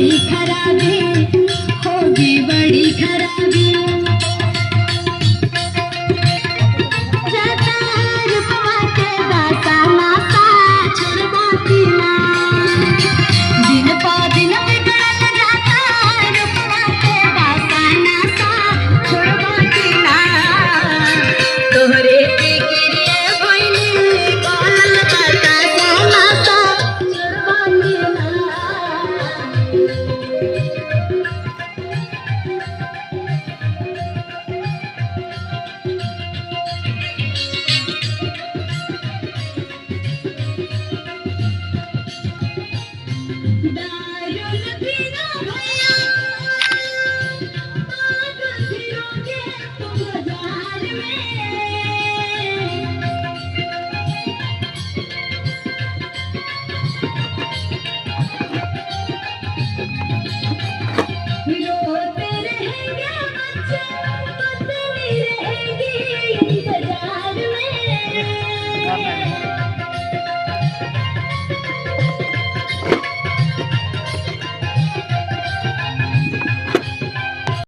बड़ी खराबी, होगी बड़ी खराबी। जाता रुपवा के दासा नासा छोड़बो की ना, दिन पा दिन बिगड़ल जाता रुपवा के दासा नासा छोड़बो की ना। तोहरे के गिरिए भइली बोलल जाता नासा छोड़बो की ना। दारुल पीना भैया, पागल फिरोगे तुम बाजार में। रोते रहेंगे बच्चे